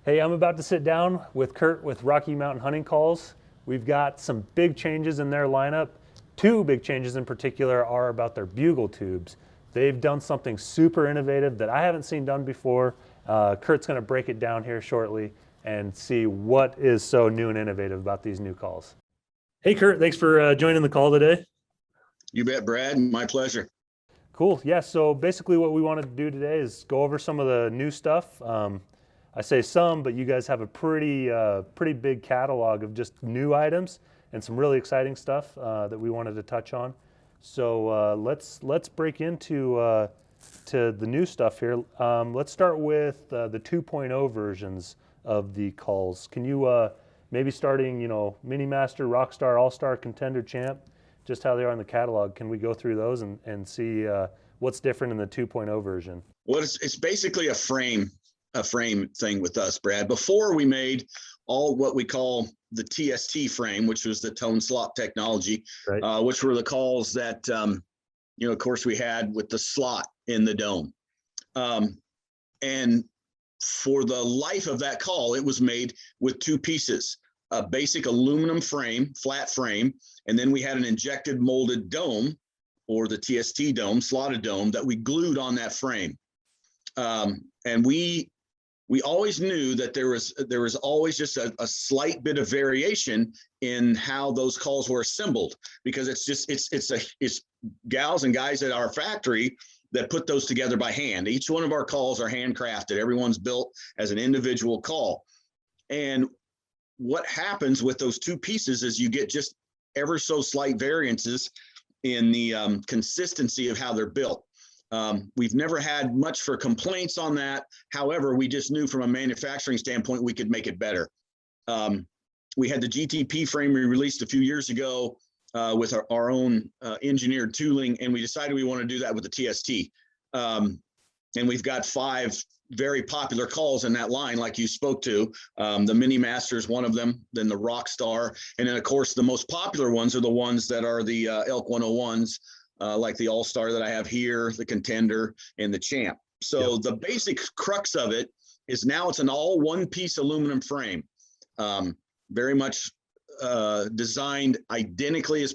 Hey, I'm about to sit down with Kurt with Rocky Mountain Hunting Calls. We've got some big changes in their lineup. Two big changes in particular are about their Bugle Tubes. They've done something super innovative that I haven't seen done before. Kurt's going to break it down here shortly and see what is so new and innovative about these new calls. Hey, Kurt, thanks for joining the call today. You bet, Brad. My pleasure. Cool. Yeah, so basically what we wanted to do today is go over some of the new stuff. I say some, but you guys have a pretty big catalog of just new items and some really exciting stuff that we wanted to touch on. So let's break into to the new stuff here. Let's start with the 2.0 versions of the calls. Can you maybe starting, Mini Master, Rockstar, All-Star, Contender, Champ, just how they are in the catalog? Can we go through those and see what's different in the 2.0 version? Well, it's basically a frame thing with us, Brad. Before we made all what we call the TST frame, which was the tone slot technology, right. Which were the calls that, of course, we had with the slot in the dome. And for the life of that call, it was made with two pieces, a basic aluminum frame, flat frame, and then we had an injected molded dome, or the TST dome, slotted dome, that we glued on that frame. And we always knew that there was always just a slight bit of variation in how those calls were assembled, because it's gals and guys at our factory that put those together by hand. Each one of our calls are handcrafted. Everyone's built as an individual call. And what happens with those two pieces is you get just ever so slight variances in the consistency of how they're built. We've never had much for complaints on that. However, we just knew from a manufacturing standpoint, we could make it better. We had the GTP frame we released a few years ago with our own engineered tooling, and we decided we want to do that with the TST. And we've got 5 very popular calls in that line, like you spoke to. The Mini Master is one of them, then the Rockstar, and then of course the most popular ones are the ones that are the Elk 101s, like the All-Star that I have here, the Contender, and the Champ. So the basic crux of it is now it's an all one-piece aluminum frame, very much designed identically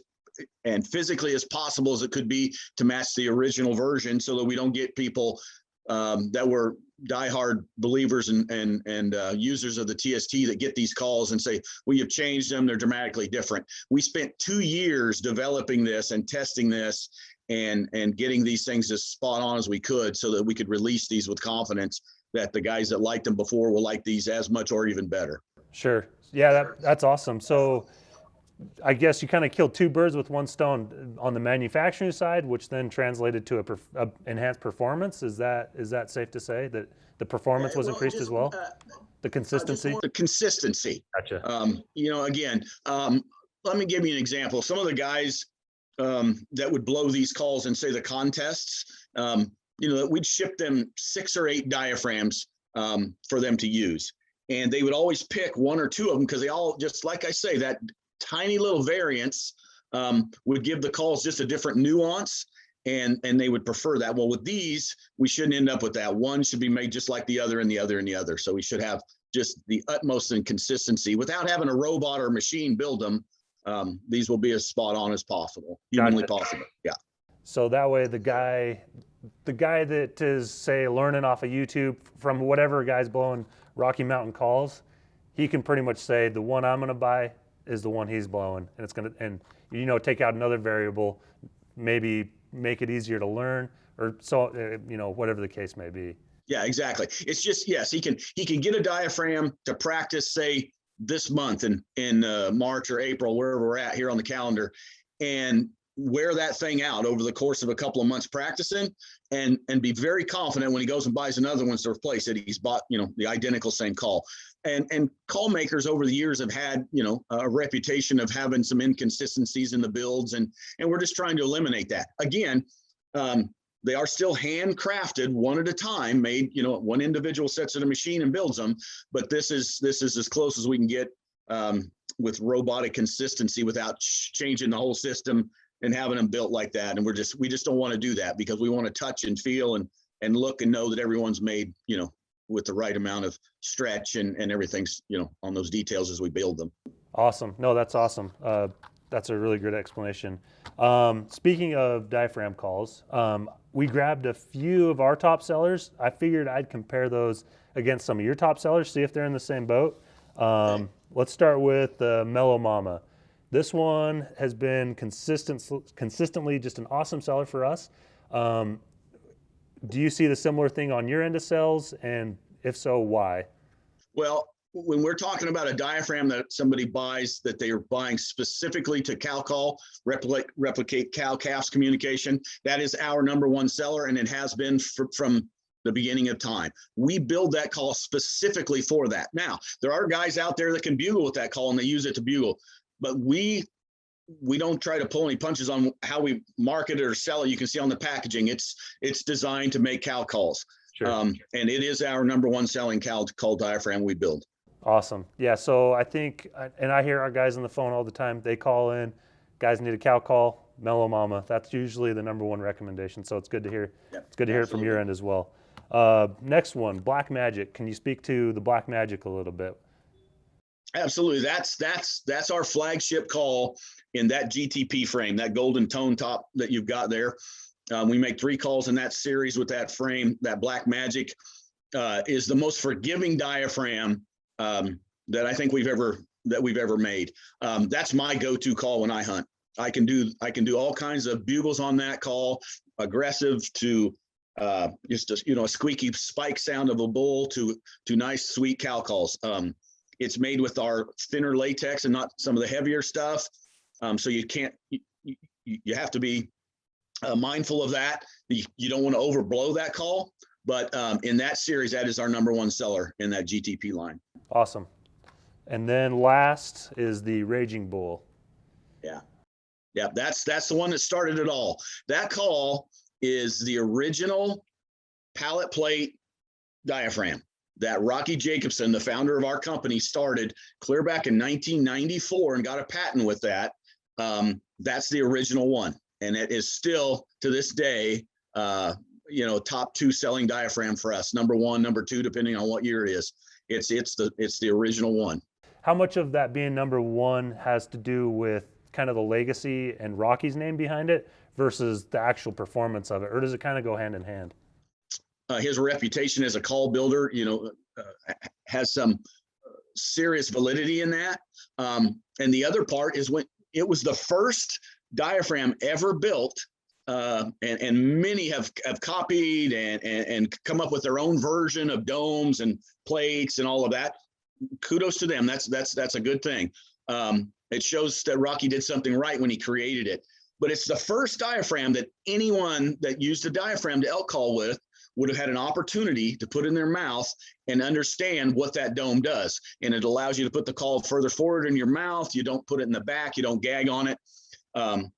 and physically as possible as it could be to match the original version, so that we don't get people that were diehard believers and users of the TST that get these calls and say, well, you've changed them, they're dramatically different. We spent 2 years developing this and testing this and getting these things as spot on as we could, so that we could release these with confidence that the guys that liked them before will like these as much or even better. Sure. Yeah, that's awesome. So I guess you kind of killed 2 birds with 1 stone on the manufacturing side, which then translated to a enhanced performance. Is that safe to say that the performance was increased as well? The consistency? The consistency. Gotcha. Again, let me give you an example. Some of the guys that would blow these calls and say the contests, we'd ship them 6 or 8 diaphragms for them to use. And they would always pick 1 or 2 of them, because they all, just like I say, that tiny little variance would give the calls just a different nuance, and they would prefer that. Well, with these, we shouldn't end up with that. One should be made just like the other, and the other, and the other. So we should have just the utmost in consistency without having a robot or machine build them. These will be as spot on as possible, humanly possible. Yeah. So that way, the guy that is, say, learning off of YouTube from whatever guy's blowing Rocky Mountain calls, he can pretty much say the one I'm going to buy is the one he's blowing, and it's going to, take out another variable, maybe make it easier to learn, or so, whatever the case may be. Yeah, exactly. It's just, yes, he can get a diaphragm to practice, say, this month in March or April, wherever we're at here on the calendar, and wear that thing out over the course of a couple of months practicing, and be very confident when he goes and buys another one to replace it, he's bought, the identical same call. And call makers over the years have had, a reputation of having some inconsistencies in the builds, and we're just trying to eliminate that. Again, they are still handcrafted, one at a time, made, one individual sets of the machine and builds them, but this is as close as we can get with robotic consistency without changing the whole system and having them built like that. And we just don't want to do that, because we want to touch and feel and look and know that everyone's made, with the right amount of stretch and everything's, on those details as we build them. Awesome. No, that's awesome. That's a really good explanation. Speaking of diaphragm calls, we grabbed a few of our top sellers. I figured I'd compare those against some of your top sellers, see if they're in the same boat. Let's start with Mellow Mama. This one has been consistently just an awesome seller for us. Do you see the similar thing on your end of sales? And if so, why? Well, when we're talking about a diaphragm that somebody buys, that they are buying specifically to cow call, replicate cow-calf communication, that is our #1 seller, and it has been from the beginning of time. We build that call specifically for that. Now, there are guys out there that can bugle with that call and they use it to bugle, but we don't try to pull any punches on how we market it or sell it. You can see on the packaging, it's designed to make cow calls. Sure. And it is our #1 selling cow call diaphragm we build. Awesome. Yeah, so I think, and I hear our guys on the phone all the time, they call in, guys need a cow call, Mellow Mama. That's usually the #1 recommendation, so it's good to hear. Yep, it's good to hear it from your end as well. Next one, Black Magic. Can you speak to the Black Magic a little bit? Absolutely. That's our flagship call in that GTP frame, that golden tone top that you've got there. We make 3 calls in that series with that frame. That Black Magic is the most forgiving diaphragm that I think we've ever made. That's my go-to call when I hunt. I can do all kinds of bugles on that call, aggressive to just a squeaky spike sound of a bull to nice sweet cow calls. It's made with our thinner latex and not some of the heavier stuff. So you have to be mindful of that. You don't want to overblow that call, but in that series, that is our #1 seller in that GTP line. Awesome. And then last is the Raging Bull. Yeah, that's the one that started it all. That call is the original pallet plate diaphragm that Rocky Jacobson, the founder of our company, started clear back in 1994 and got a patent with that. That's the original one. And it is still, to this day, top 2 selling diaphragm for us. #1, #2, depending on what year it is. It's the original one. How much of that being #1 has to do with kind of the legacy and Rocky's name behind it versus the actual performance of it? Or does it kind of go hand in hand? His reputation as a call builder, has some serious validity in that. And the other part is when it was the first diaphragm ever built, and many have copied and come up with their own version of domes and plates and all of that. Kudos to them. That's a good thing. It shows that Rocky did something right when he created it. But it's the first diaphragm that anyone that used a diaphragm to elk call with would have had an opportunity to put in their mouth and understand what that dome does. And it allows you to put the call further forward in your mouth. You don't put it in the back. You don't gag on it. An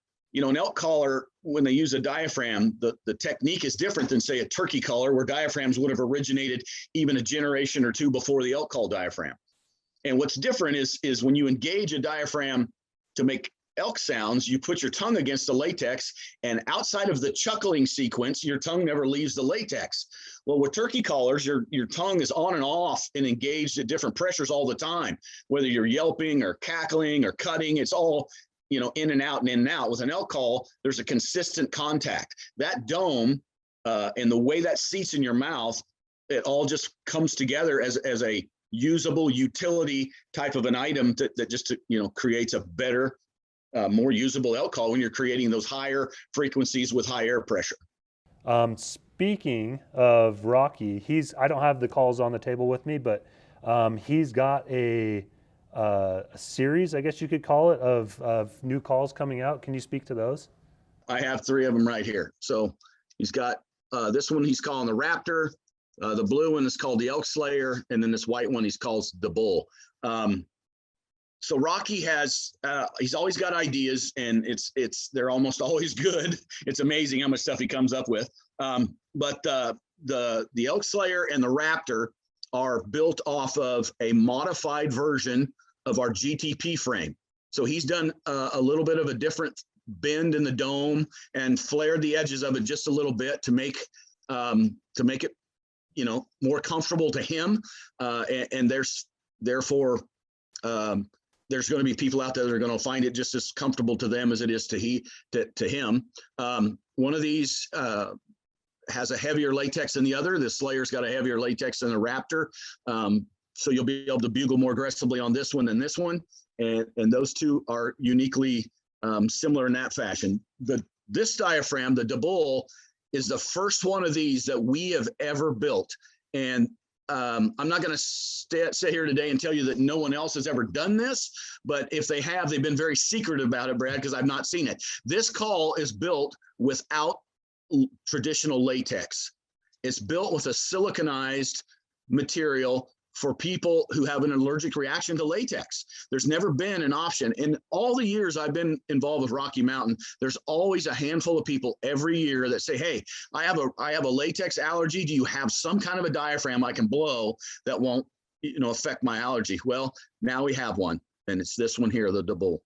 elk caller, when they use a diaphragm, the technique is different than, say, a turkey caller, where diaphragms would have originated even a generation or 2 before the elk call diaphragm. And what's different is when you engage a diaphragm to make elk sounds, you put your tongue against the latex, and outside of the chuckling sequence, your tongue never leaves the latex. Well, with turkey callers, your tongue is on and off and engaged at different pressures all the time, whether you're yelping or cackling or cutting. It's all in and out and in and out. With an elk call, there's a consistent contact. That dome and the way that seats in your mouth, it all just comes together as a usable utility type of an item that just creates a better, more usable elk call when you're creating those higher frequencies with high air pressure. Speaking of Rocky, I don't have the calls on the table with me, but he's got a series, I guess you could call it, of new calls coming out. Can you speak to those? I have 3 of them right here. So he's got this one he's calling the Raptor. The blue one is called the Elk Slayer, and then this white one he's called the Bull. So Rocky he's always got ideas, and they're almost always good. It's amazing how much stuff he comes up with. But the Elk Slayer and the Raptor are built off of a modified version of our GTP frame. So he's done a little bit of a different bend in the dome and flared the edges of it just a little bit to make it more comfortable to him, and therefore there's going to be people out there that are going to find it just as comfortable to them as it is to him. One of these has a heavier latex than the other. The Slayer's got a heavier latex than the Raptor. So you'll be able to bugle more aggressively on this one than this one. And those two are uniquely similar in that fashion. This diaphragm, the Bugle, is the first one of these that we have ever built. And I'm not going to sit here today and tell you that no one else has ever done this, but if they have, they've been very secretive about it, Brad, because I've not seen it. This call is built without traditional latex. It's built with a siliconized material for people who have an allergic reaction to latex. There's never been an option. In all the years I've been involved with Rocky Mountain, there's always a handful of people every year that say, hey, I have a latex allergy. Do you have some kind of a diaphragm I can blow that won't, affect my allergy? Well, now we have one, and it's this one here, the Bugle.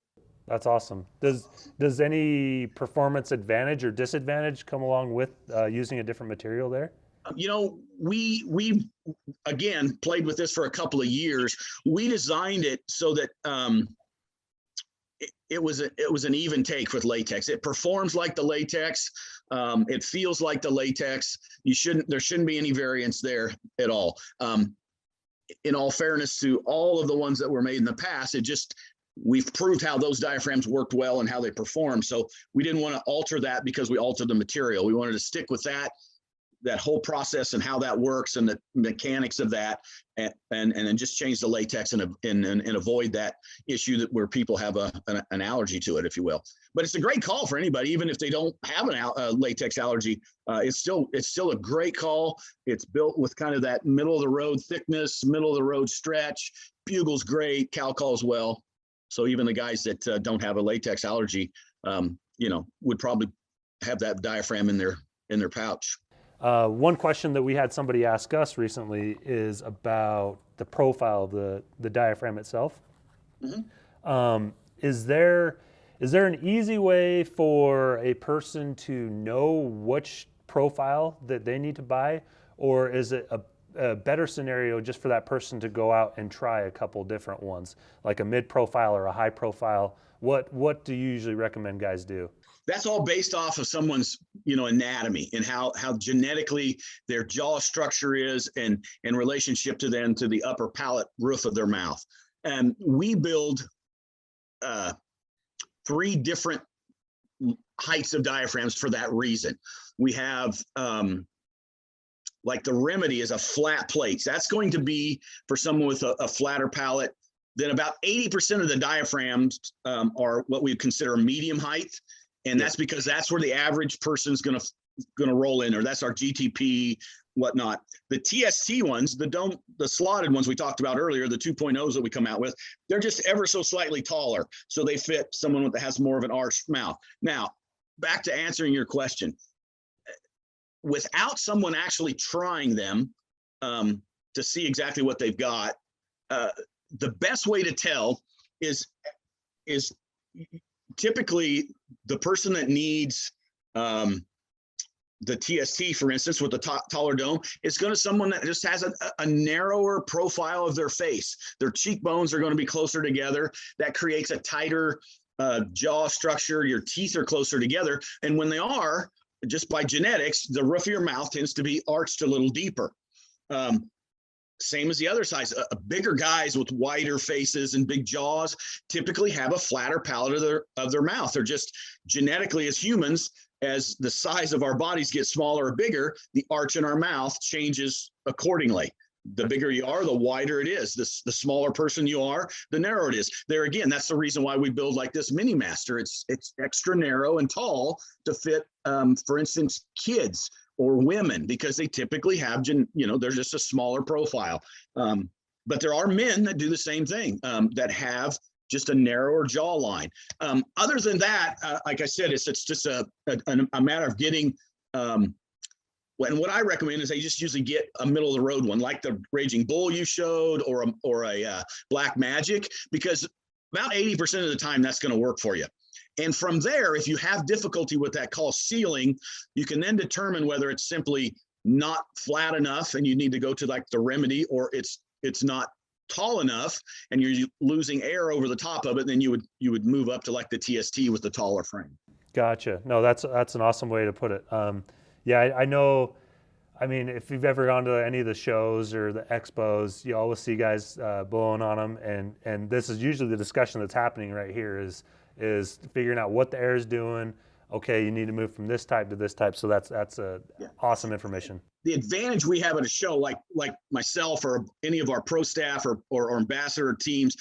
That's awesome. Does any performance advantage or disadvantage come along with using a different material there? We again played with this for a couple of years. We designed it so that it was an even take with latex. It performs like the latex. It feels like the latex. There shouldn't be any variance there at all. In all fairness to all of the ones that were made in the past, we've proved how those diaphragms worked well and how they perform. So we didn't want to alter that because we altered the material. We wanted to stick with that whole process and how that works and the mechanics of that, and then just change the latex and avoid that issue where people have an allergy to it, if you will. But it's a great call for anybody, even if they don't have a latex allergy. It's still a great call. It's built with kind of that middle of the road thickness, middle of the road stretch. Bugle's great, Cal calls well. So even the guys that don't have a latex allergy, would probably have that diaphragm in their pouch. One question that we had somebody ask us recently is about the profile of the diaphragm itself. Mm-hmm. Is there an easy way for a person to know which profile that they need to buy, or is it a better scenario just for that person to go out and try a couple different ones, like a mid profile or a high profile? What do you usually recommend guys do? That's all based off of someone's, anatomy and how genetically their jaw structure is and in relationship to the upper palate roof of their mouth. And we build 3 different heights of diaphragms for that reason. We have like the Remedy is a flat plate. So that's going to be for someone with a flatter palate. Then about 80% of the diaphragms are what we consider medium height. And that's because that's where the average person's gonna roll in, or that's our GTP, whatnot. The TST ones, the slotted ones we talked about earlier, the 2.0s that we come out with, they're just ever so slightly taller. So they fit someone that has more of an arched mouth. Now, back to answering your question. Without someone actually trying them to see exactly what they've got, the best way to tell is typically the person that needs the TST, for instance, with the taller dome, it's going to someone that just has a narrower profile of their face. Their cheekbones are going to be closer together. That creates a tighter jaw structure. Your teeth are closer together. And when they are, just by genetics, the roof of your mouth tends to be arched a little deeper. Same as the other size. Bigger guys with wider faces and big jaws typically have a flatter palate of their mouth. They're just genetically, as humans, as the size of our bodies get smaller or bigger, the arch in our mouth changes accordingly. The bigger you are, the wider it is. The smaller person you are, the narrower it is. There again, that's the reason why we build like this Mini Master. It's extra narrow and tall to fit, for instance, kids or women, because they typically have, they're just a smaller profile. But there are men that do the same thing, that have just a narrower jawline. Other than that, like I said, it's just a matter of getting, and what I recommend is they just usually get a middle of the road one, like the Raging Bull you showed, or a Black Magic, because about 80% of the time that's going to work for you. And from there, if you have difficulty with that call sealing, you can then determine whether it's simply not flat enough and you need to go to like the remedy, or it's not tall enough and you're losing air over the top of it, then you would move up to like the TST with the taller frame. Gotcha. No, that's an awesome way to put it. Yeah, I know. I mean, if you've ever gone to any of the shows or the expos, you always see guys blowing on them, and this is usually the discussion that's happening right here is figuring out what the air is doing. Okay, you need to move from this type to this type. So that's awesome information. The advantage we have at a show like myself or any of our pro staff or ambassador teams,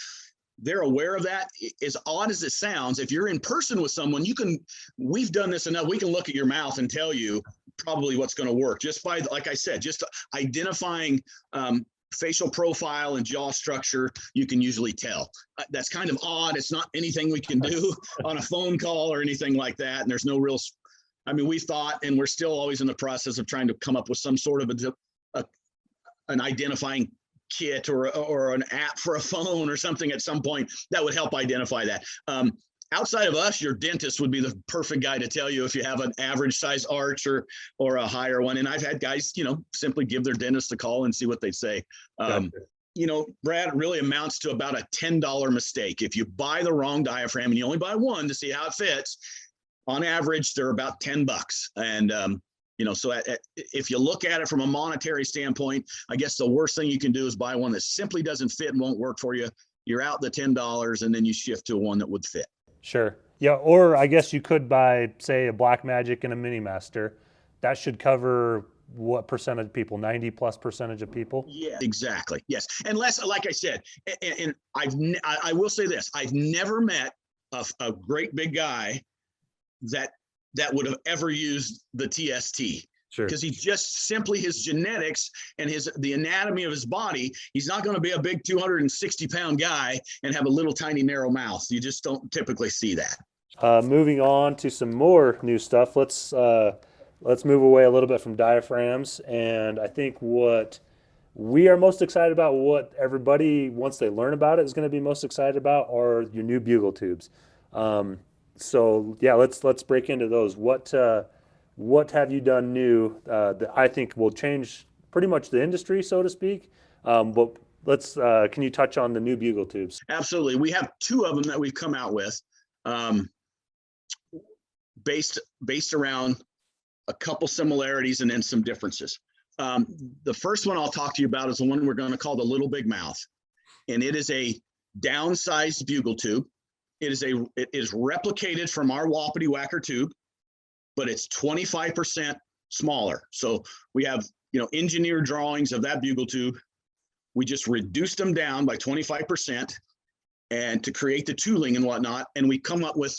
they're aware of that. As odd as it sounds, if you're in person with someone, we've done this enough, we can look at your mouth and tell you probably what's going to work just by, like I said, just identifying facial profile and jaw structure. You can usually tell. That's kind of odd. It's not anything we can do on a phone call or anything like that. And there's no real, I mean, we thought, and we're still always in the process of trying to come up with some sort of an identifying kit or an app for a phone or something at some point that would help identify that. Outside of us, your dentist would be the perfect guy to tell you if you have an average size arch or a higher one. And I've had guys, simply give their dentist a call and see what they say. Brad, it really amounts to about a $10 mistake. If you buy the wrong diaphragm and you only buy one to see how it fits, on average, they're about $10. And, so if you look at it from a monetary standpoint, I guess the worst thing you can do is buy one that simply doesn't fit and won't work for you. You're out the $10 and then you shift to one that would fit. Sure. Yeah. Or I guess you could buy, say, a Blackmagic and a Mini Master. That should cover what percentage of people? 90+% of people? Yeah, exactly. Yes. Unless, like I said, and I will say this, I've never met a great big guy that would have ever used the TST. Sure. Because he's just simply his genetics and the anatomy of his body. He's not going to be a big 260-pound guy and have a little tiny narrow mouth. You just don't typically see that. Moving on to some more new stuff. Let's move away a little bit from diaphragms. And I think what we are most excited about, what everybody, once they learn about it, is going to be most excited about, are your new Bugle Tubes. So yeah, let's break into those. What have you done new that I think will change pretty much the industry, so to speak? But can you touch on the new Bugle Tubes? Absolutely. We have two of them that we've come out with based around a couple similarities and then some differences. The first one I'll talk to you about is the one we're going to call the Little Big Mouth. And it is a downsized Bugle Tube. It is replicated from our Wapiti Whacker tube, but it's 25% smaller. So we have, engineered drawings of that Bugle Tube. We just reduced them down by 25% and to create the tooling and whatnot. And we come up with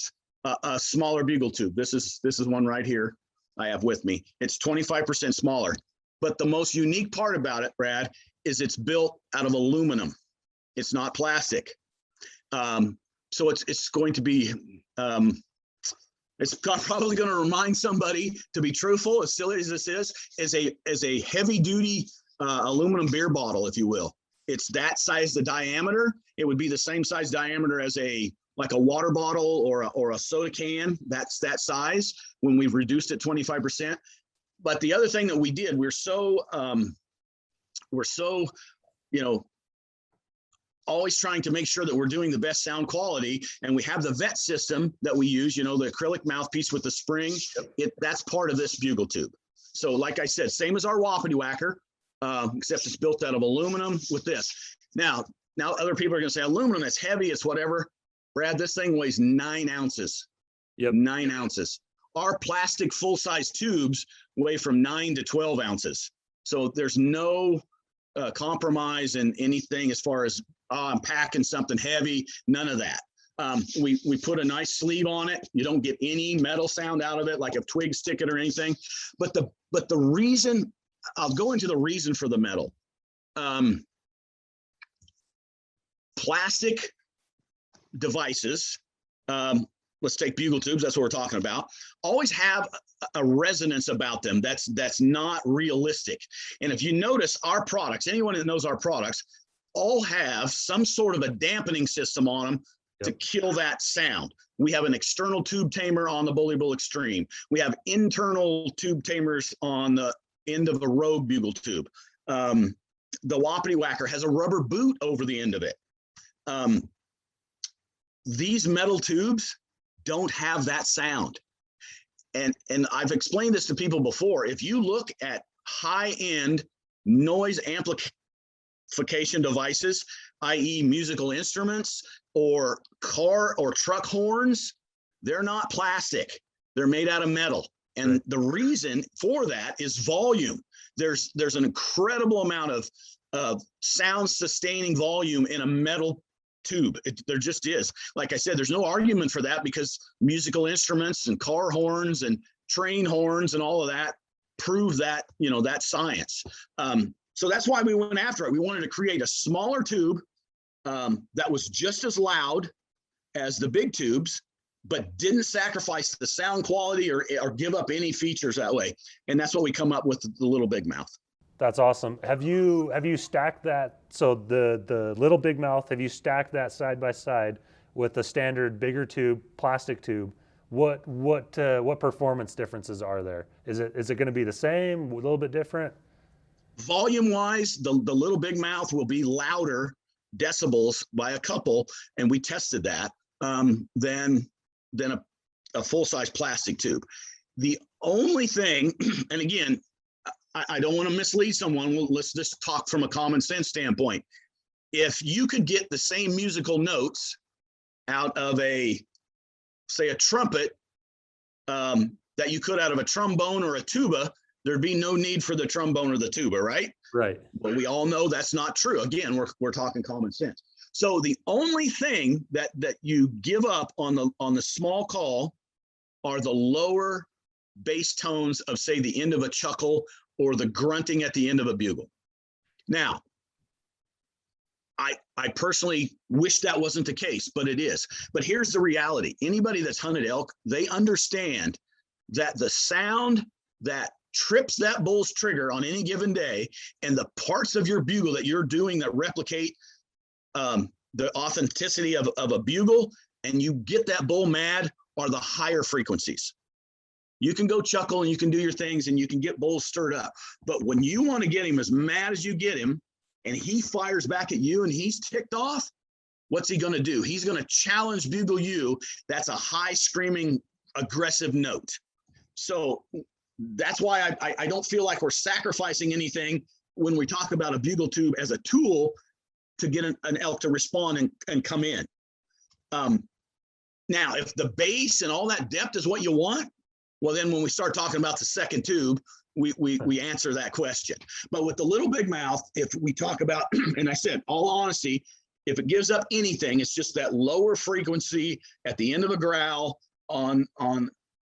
a smaller Bugle Tube. This is one right here I have with me. It's 25% smaller. But the most unique part about it, Brad, is it's built out of aluminum. It's not plastic. So it's going to be, it's probably going to remind somebody, to be truthful, as silly as this is a heavy duty aluminum beer bottle, if you will. It's that size, the diameter. It would be the same size diameter as like a water bottle or a soda can. That's that size when we've reduced it 25%. But the other thing that we did, we're so always trying to make sure that we're doing the best sound quality. And we have the vet system that we use, the acrylic mouthpiece with the spring. That's part of this Bugle Tube. So like I said, same as our Wapiti Whacker, except it's built out of aluminum with this. Now other people are going to say aluminum, that's heavy, it's whatever. Brad, this thing weighs 9 ounces. Yep. 9 ounces. Our plastic full-size tubes weigh from 9 to 12 ounces. So there's no compromise in anything as far as I'm packing something heavy, none of that. We put a nice sleeve on it. You don't get any metal sound out of it, like if twigs stick it or anything. But the reason, I'll go into the reason for the metal. Plastic devices, let's take Bugle Tubes, that's what we're talking about, always have a resonance about them that's not realistic. And if you notice our products, anyone that knows our products, all have some sort of a dampening system on them to kill that sound. We have an external tube tamer on the Bully Bull Extreme. We have internal tube tamers on the end of a Rogue bugle tube. The Wapiti Whacker has a rubber boot over the end of it. These metal tubes don't have that sound. And I've explained this to people before. If you look at high-end noise amplification devices, i.e. musical instruments or car or truck horns, they're not plastic. They're made out of metal. And the reason for that is volume. There's an incredible amount of sound sustaining volume in a metal tube. There just is. Like I said, there's no argument for that because musical instruments and car horns and train horns and all of that prove that, that science. So that's why we went after it. We wanted to create a smaller tube that was just as loud as the big tubes, but didn't sacrifice the sound quality or give up any features that way. And that's what we come up with the Little Big Mouth. That's awesome. Have you stacked that? So the Little Big Mouth, have you stacked that side by side with the standard bigger tube, plastic tube? What performance differences are there? Is it going to be the same, a little bit different? Volume wise, the Little Big Mouth will be louder decibels by a couple, and we tested that, than a full-size plastic tube. The only thing, and again, I don't want to mislead someone. Let's just talk from a common sense standpoint. If you could get the same musical notes out of say a trumpet that you could out of a trombone or a tuba, there'd be no need for the trombone or the tuba, right? Right. But we all know that's not true. Again, we're talking common sense. So the only thing that you give up on the small call are the lower bass tones of, say, the end of a chuckle or the grunting at the end of a bugle. Now, I personally wish that wasn't the case, but it is. But here's the reality. Anybody that's hunted elk, they understand that the sound that trips that bull's trigger on any given day and the parts of your bugle that you're doing that replicate the authenticity of a bugle and you get that bull mad are the higher frequencies. You can go chuckle and you can do your things and you can get bulls stirred up. But when you want to get him as mad as you get him and he fires back at you and he's ticked off, what's he going to do? He's going to challenge bugle you. That's a high screaming, aggressive note. So that's why I don't feel like we're sacrificing anything when we talk about a bugle tube as a tool to get an elk to respond and come in. Now, if the bass and all that depth is what you want, well, then when we start talking about the second tube, we answer that question. But with the Little Big Mouth, if we talk about, and I said, all honesty, if it gives up anything, it's just that lower frequency at the end of a growl on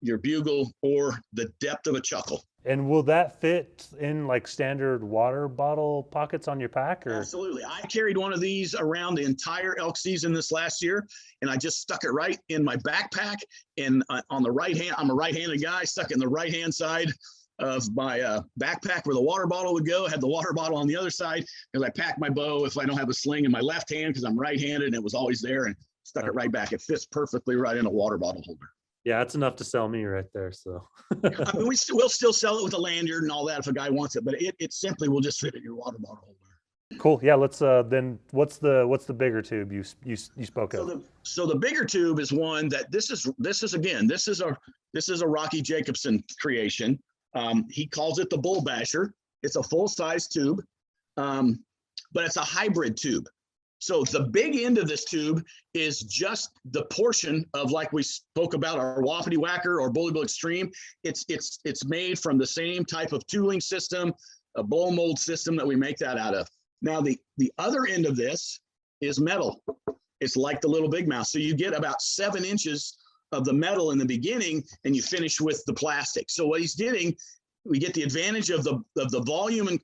your bugle or the depth of a chuckle. And will that fit in like standard water bottle pockets on your pack? Or? Absolutely. I carried one of these around the entire elk season this last year, and I just stuck it right in my backpack. And on the right hand, I'm a right-handed guy, stuck it in the right-hand side of my backpack where the water bottle would go. I had the water bottle on the other side because I packed my bow if I don't have a sling in my left hand because I'm right-handed, and it was always there, and stuck it right back. It fits perfectly right in a water bottle holder. Yeah, that's enough to sell me right there. So I mean, we'll still sell it with a lanyard and all that if a guy wants it, but it simply will just fit in your water bottle holder. Cool. Yeah, let's then what's the bigger tube you spoke of? So the bigger tube is one that this is a Rocky Jacobson creation. He calls it the Bull Basher. It's a full-size tube, but it's a hybrid tube. So the big end of this tube is just the portion of, like we spoke about, our Wapiti Whacker or Bully Bill Extreme. It's made from the same type of tooling system, a blow mold system that we make that out of. Now the other end of this is metal. It's like the Little Big Mouth. So you get about 7 inches of the metal in the beginning, and you finish with the plastic. So what he's getting, we get the advantage of the volume and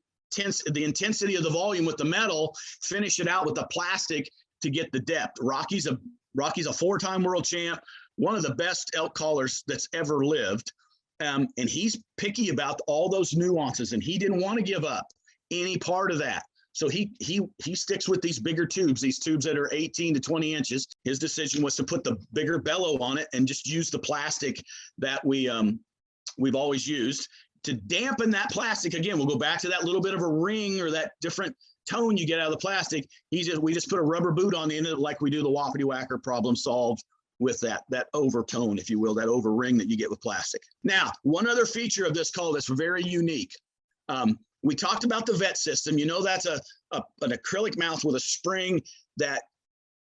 the intensity of the volume with the metal, finish it out with the plastic to get the depth. Rocky's a 4-time world champ, one of the best elk callers that's ever lived. And he's picky about all those nuances, and he didn't want to give up any part of that. So he sticks with these bigger tubes, these tubes that are 18 to 20 inches. His decision was to put the bigger bellow on it and just use the plastic that we've always used. to dampen that plastic, again, we'll go back to that little bit of a ring or that different tone you get out of the plastic. We just put a rubber boot on the end of it like we do the Whoppity Whacker problem solved with that overtone, if you will, that over ring that you get with plastic. Now, one other feature of this call that's very unique. We talked about the vet system. You know, that's an acrylic mouth with a spring that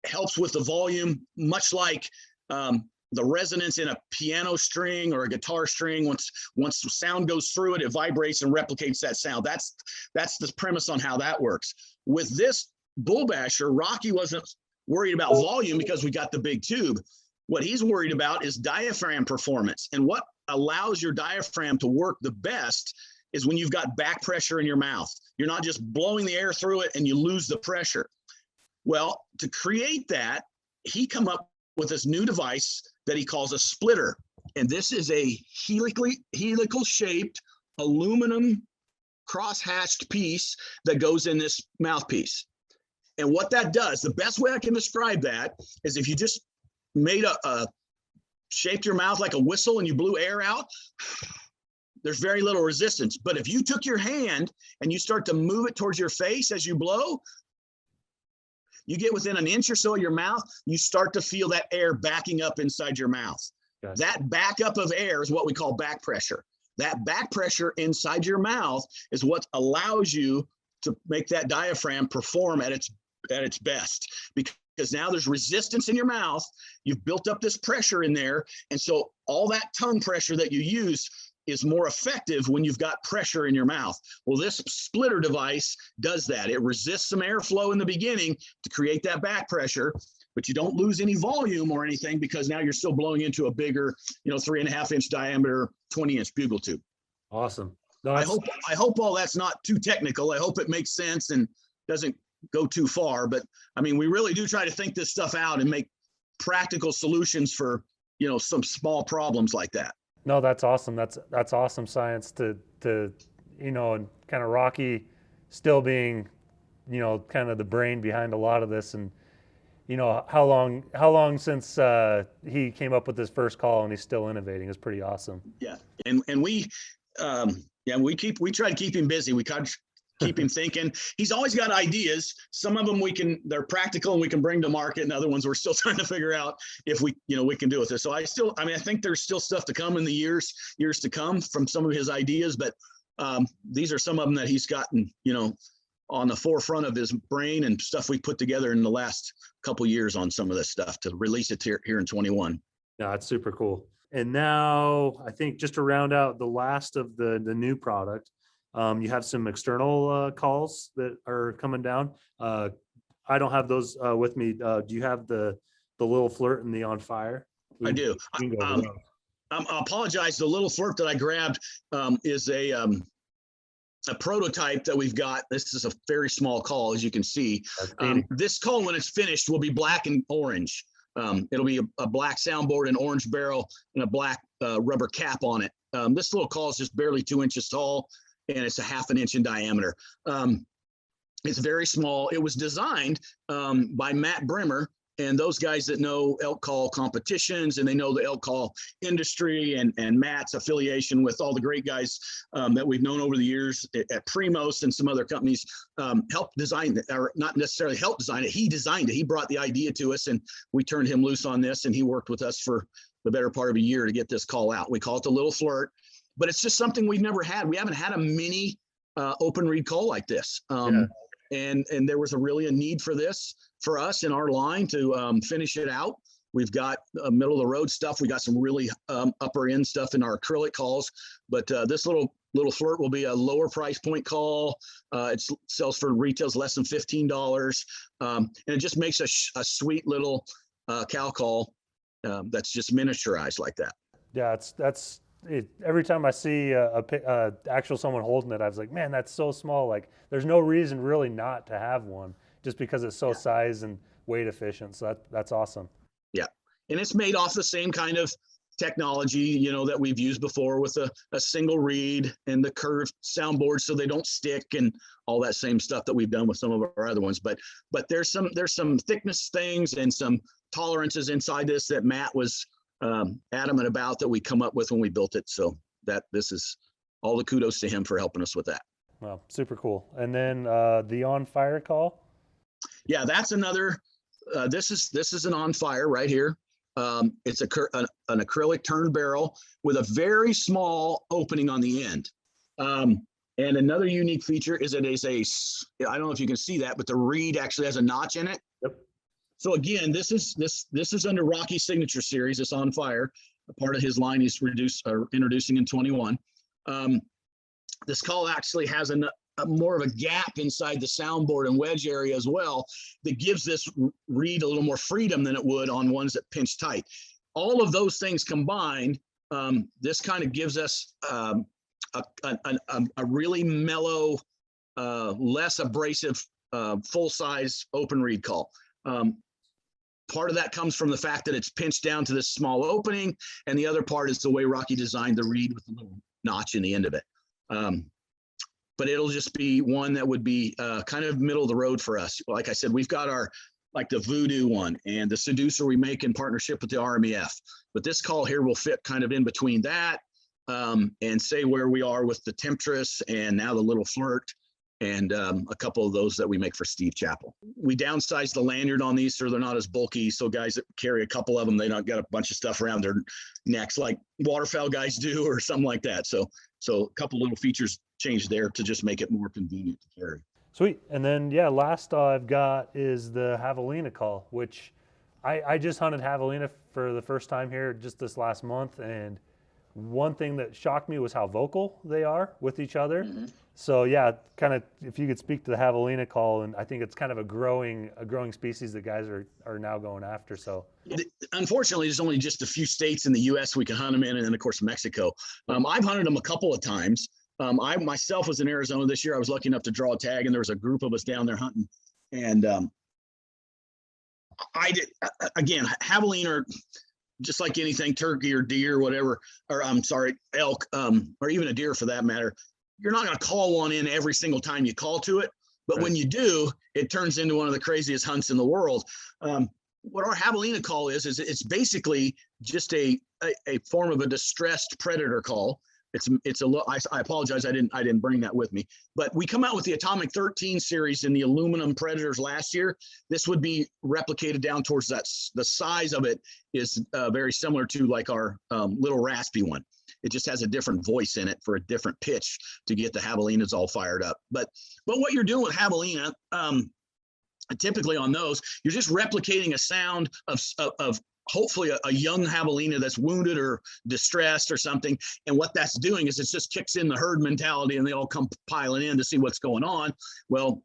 helps with the volume, much like the resonance in a piano string or a guitar string. Once the sound goes through it, it vibrates and replicates that sound. That's the premise on how that works. With this bull basher, Rocky wasn't worried about volume because we got the big tube. What he's worried about is diaphragm performance. And what allows your diaphragm to work the best is when you've got back pressure in your mouth. You're not just blowing the air through it and you lose the pressure. Well, to create that, he come up with this new device that he calls a splitter. And this is a helical shaped aluminum cross-hatched piece that goes in this mouthpiece. And what that does, the best way I can describe that is if you just made shaped your mouth like a whistle and you blew air out, there's very little resistance. But if you took your hand and you start to move it towards your face as you blow, you get within an inch or so of your mouth, you start to feel that air backing up inside your mouth. Gotcha. That backup of air is what we call back pressure. That back pressure inside your mouth is what allows you to make that diaphragm perform at its best, because now there's resistance in your mouth. You've built up this pressure in there. And so all that tongue pressure that you use is more effective when you've got pressure in your mouth. Well, this splitter device does that. It resists some airflow in the beginning to create that back pressure, but you don't lose any volume or anything because now you're still blowing into a bigger, 3.5-inch diameter, 20-inch bugle tube. Awesome. No, I hope all that's not too technical. I hope it makes sense and doesn't go too far, but I mean, we really do try to think this stuff out and make practical solutions for, some small problems like that. No, that's awesome. That's awesome science to and kind of Rocky still being, kind of the brain behind a lot of this. And, how long since he came up with his first call and he's still innovating is pretty awesome. Yeah. And we try to keep him busy. We keep him thinking. He's always got ideas. Some of them they're practical and we can bring to market, and other ones we're still trying to figure out if we can do with it. So I think there's still stuff to come in the years to come from some of his ideas, but these are some of them that he's gotten, on the forefront of his brain and stuff we put together in the last couple of years on some of this stuff to release it here in 21. Yeah, it's super cool. And now I think just to round out the last of the new product, you have some external calls that are coming down. I don't have those with me. Do you have the little flirt and the on fire? I do. I apologize. The little flirt that I grabbed is a prototype that we've got. This is a very small call, as you can see. This call, when it's finished, will be black and orange. It'll be a black soundboard, an orange barrel, and a black rubber cap on it. This little call is just barely 2 inches tall, and it's a 1/2 inch in diameter. It's very small. It was designed by Matt Brimmer and those guys that know elk call competitions, and they know the elk call industry, and Matt's affiliation with all the great guys that we've known over the years at Primos and some other companies helped design it, or not necessarily helped design it. He designed it. He brought the idea to us, and we turned him loose on this, and he worked with us for the better part of a year to get this call out. We call it the Little Flirt, but it's just something we've never had. We haven't had a mini open reed call like this. And there was a need for this for us in our line to finish it out. We've got middle of the road stuff. We got some really upper end stuff in our acrylic calls, but this little flirt will be a lower price point call. It sells for retails less than $15, and it just makes a sweet little cow call that's just miniaturized like that. Yeah, that's it. Every time I see actual someone holding it, I was like, man, that's so small. Like, there's no reason really not to have one, just because it's so size and weight efficient. So that's awesome. Yeah, and it's made off the same kind of technology, that we've used before with a single reed and the curved soundboard so they don't stick and all that same stuff that we've done with some of our other ones. But there's some thickness things and some tolerances inside this that Matt was adamant about that we come up with when we built it. So that this is all the kudos to him for helping us with that. Wow, super cool. And then the on fire call. Yeah, that's another. This is an on fire right here. It's an acrylic turned barrel with a very small opening on the end. And another unique feature is it is I don't know if you can see that, but the reed actually has a notch in it. Yep. So again, this is under Rocky's signature series. It's on fire. A part of his line he's introducing in 21. This call actually has a more of a gap inside the soundboard and wedge area as well that gives this reed a little more freedom than it would on ones that pinch tight. All of those things combined, this kind of gives us a really mellow, less abrasive, full-size open reed call. Part of that comes from the fact that it's pinched down to this small opening, and the other part is the way Rocky designed the reed with a little notch in the end of it. But it'll just be one that would be kind of middle of the road for us. Like I said, we've got like the Voodoo one and the Seducer we make in partnership with the RMEF. But this call here will fit kind of in between that and say where we are with the Temptress and now the Little Flirt and a couple of those that we make for Steve Chappell. We downsized the lanyard on these so they're not as bulky. So guys that carry a couple of them, they don't get a bunch of stuff around their necks like waterfowl guys do or something like that. So a couple little features changed there to just make it more convenient to carry. Sweet. And then, yeah, last I've got is the Javelina call, which I just hunted Javelina for the first time here just this last month. And one thing that shocked me was how vocal they are with each other. Mm-hmm. So yeah, kind of if you could speak to the Javelina call, and I think it's kind of a growing species that guys are now going after. So unfortunately, there's only just a few states in the U.S. we can hunt them in, and then of course Mexico. I've hunted them a couple of times. I myself was in Arizona this year. I was lucky enough to draw a tag, and there was a group of us down there hunting. And I did again. Javelina are just like anything, turkey or deer, or whatever, or I'm sorry, elk, or even a deer for that matter. You're not going to call one in every single time you call to it, but right. When you do, it turns into one of the craziest hunts in the world. What our Javelina call is it's basically just a form of a distressed predator call. I apologize, I didn't bring that with me, but we come out with the Atomic 13 series in the aluminum Predators last year. This would be replicated down towards that. The size of it is very similar to like our little raspy one. It just has a different voice in it for a different pitch to get the Javelinas all fired up. But what you're doing with Javelina, typically on those, you're just replicating a sound of hopefully a young Javelina that's wounded or distressed or something. And what that's doing is it just kicks in the herd mentality and they all come piling in to see what's going on. Well,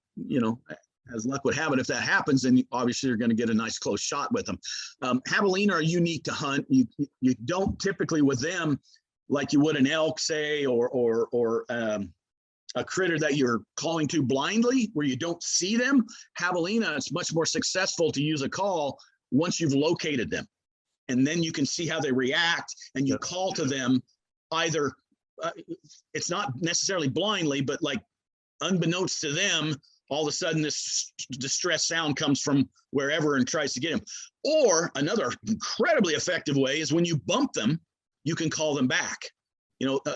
as luck would have it, if that happens, then obviously you're going to get a nice close shot with them. Javelina are unique to hunt. You don't typically with them like you would an elk, say, or a critter that you're calling to blindly where you don't see them. Javelina, it's much more successful to use a call once you've located them, and then you can see how they react and you call to them either it's not necessarily blindly, but like unbeknownst to them, all of a sudden this distressed sound comes from wherever and tries to get them. Or another incredibly effective way is when you bump them, you can call them back.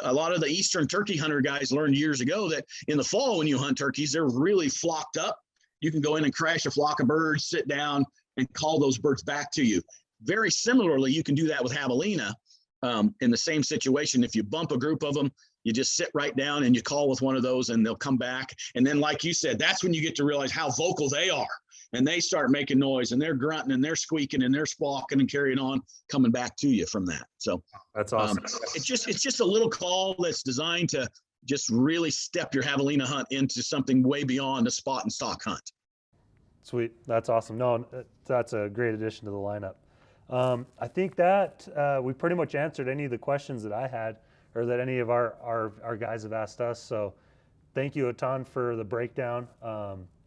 A lot of the Eastern turkey hunter guys learned years ago that in the fall when you hunt turkeys, they're really flocked up. You can go in and crash a flock of birds, sit down, and call those birds back to you. Very similarly, you can do that with Javelina in the same situation. If you bump a group of them, you just sit right down and you call with one of those and they'll come back. And then, like you said, that's when you get to realize how vocal they are. And they start making noise and they're grunting and they're squeaking and they're squawking and carrying on, coming back to you from that. So that's awesome. It's just a little call that's designed to just really step your Javelina hunt into something way beyond a spot and stock hunt. Sweet. That's awesome. No, that's a great addition to the lineup. I think that we pretty much answered any of the questions that I had or that any of our guys have asked us. So thank you a ton for the breakdown.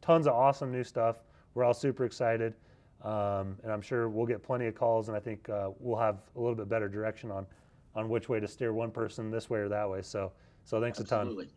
Tons of awesome new stuff. We're all super excited. And I'm sure we'll get plenty of calls, and I think we'll have a little bit better direction on which way to steer one person this way or that way. So thanks a ton.